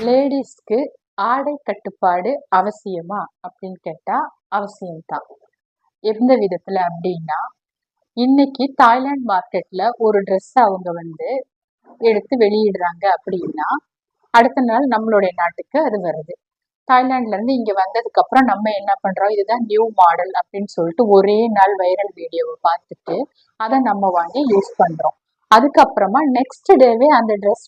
லேடிஸ்க்கு ஆடை கட்டுப்பாடு அவசியமா அப்படின்னு கேட்டா அவசியம்தான். எந்த விதத்துல அப்படின்னா, இன்னைக்கு தாய்லாந்து மார்க்கெட்ல ஒரு ட்ரெஸ் அவங்க எடுத்து வெளியிடுறாங்க அப்படின்னா, அடுத்த நாள் நம்மளுடைய நாட்டுக்கு அது வருது. தாய்லாந்துல இருந்து இங்க வந்ததுக்கு அப்புறம் நம்ம என்ன பண்றோம், இதுதான் நியூ மாடல் அப்படின்னு சொல்லிட்டு ஒரே நாள் வைரல் வீடியோவை பார்த்துட்டு அதை நம்ம வாங்கி யூஸ் பண்றோம். அதுக்கப்புறமா நெக்ஸ்ட் டேவே அந்த ட்ரெஸ்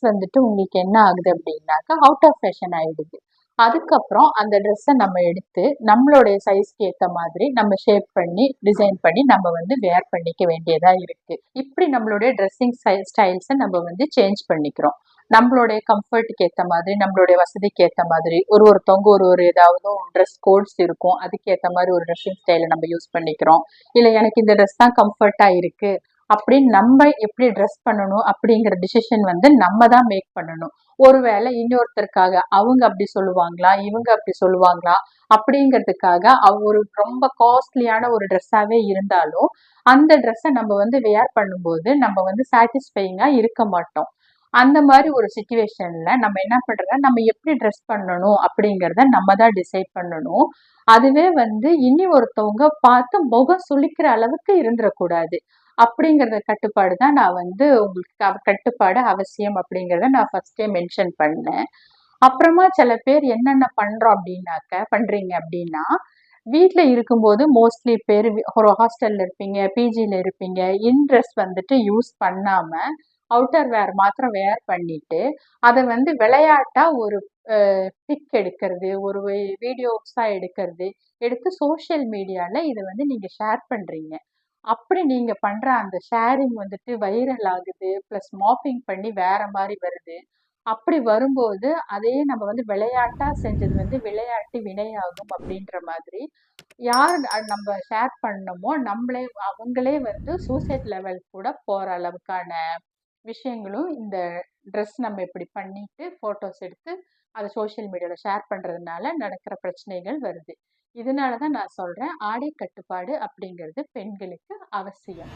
உங்களுக்கு என்ன ஆகுது அப்படின்னாக்கா அவுட் ஆஃப் ஃபேஷன் ஆயிடுது. அதுக்கப்புறம் அந்த ட்ரெஸ்ஸை நம்ம எடுத்து நம்மளுடைய சைஸ்க்கு ஏற்ற மாதிரி நம்ம ஷேப் பண்ணி டிசைன் பண்ணி நம்ம வேர் பண்ணிக்க வேண்டியதா இருக்கு. இப்படி நம்மளுடைய ட்ரெஸ்ஸிங் ஸ்டைல்ஸை நம்ம சேஞ்ச் பண்ணிக்கிறோம். நம்மளுடைய கம்ஃபர்ட்டுக்கு ஏற்ற மாதிரி, நம்மளுடைய வசதிக்கு ஏற்ற மாதிரி ஒருத்தவங்க ஒரு ஏதாவது ட்ரெஸ் கோட்ஸ் இருக்கும். அதுக்கு ஏற்ற மாதிரி ஒரு ட்ரெஸ்ஸிங் ஸ்டைலை நம்ம யூஸ் பண்ணிக்கிறோம். இல்லை எனக்கு இந்த ட்ரெஸ் தான் கம்ஃபர்ட்டா இருக்கு அப்படின்னு நம்ம எப்படி ட்ரெஸ் பண்ணணும் அப்படிங்கிற டிசிஷன் நம்ம தான் மேக் பண்ணணும். ஒருவேளை இன்னொருத்தருக்காக அவங்க அப்படி சொல்லுவாங்களா, இவங்க அப்படி சொல்லுவாங்களா அப்படிங்கிறதுக்காக ஒரு ரொம்ப காஸ்ட்லியான ஒரு ட்ரெஸ்ஸாவே இருந்தாலும் அந்த ட்ரெஸ்ஸை நம்ம வேர் பண்ணும்போது நம்ம சாட்டிஸ்ஃபைங்கா இருக்க மாட்டோம். அந்த மாதிரி ஒரு சுச்சுவேஷன்ல நம்ம என்ன பண்றோம்னா, நம்ம எப்படி ட்ரெஸ் பண்ணணும் அப்படிங்கிறத நம்ம தான் டிசைட் பண்ணணும். அதுவே இனி ஒருத்தவங்க பார்த்து முகம் சுளிக்கிற அளவுக்கு இருந்துடக்கூடாது. அப்படிங்கிறத கட்டுப்பாடு தான் நான் உங்களுக்கு கட்டுப்பாடு அவசியம் அப்படிங்கிறத நான் ஃபர்ஸ்டே மென்ஷன் பண்ணேன். அப்புறமா சில பேர் என்னென்ன பண்றீங்க அப்படின்னா, வீட்ல இருக்கும்போது மோஸ்ட்லி பேர் ஒரு ஹாஸ்டல்ல இருப்பீங்க, பிஜில இருப்பீங்க. இன் ட்ரெஸ் யூஸ் பண்ணாம அவுட்டர் வேர் மாத்திரம் வேர் பண்ணிட்டு அதை விளையாட்டா ஒரு பிக் எடுக்கிறது, ஒரு வீடியோஸா எடுக்கிறது, எடுத்து சோஷியல் மீடியால இதை நீங்க ஷேர் பண்றீங்க. அப்படி நீங்க பண்ற அந்த ஷேரிங் வைரல் ஆகுது, பிளஸ் மாப்பிங் பண்ணி வேற மாதிரி வருது. அப்படி வரும்போது அதையே நம்ம விளையாட்டா செஞ்சது விளையாட்டு வினையாகும் அப்படின்ற மாதிரி யார் நம்ம ஷேர் பண்ணமோ அவங்களே சூசைட் லெவல் கூட போற அளவுக்கான விஷயங்களும் இந்த ட்ரெஸ் நம்ம இப்படி பண்ணிட்டு போட்டோஸ் எடுத்து அதை சோஷியல் மீடியாவில் ஷேர் பண்றதுனால நடக்கிற பிரச்சனைகள் வருது. இதனால தான் நான் சொல்றேன், ஆடை கட்டுப்பாடு அப்படிங்கிறது பெண்களுக்கு அவசியம்.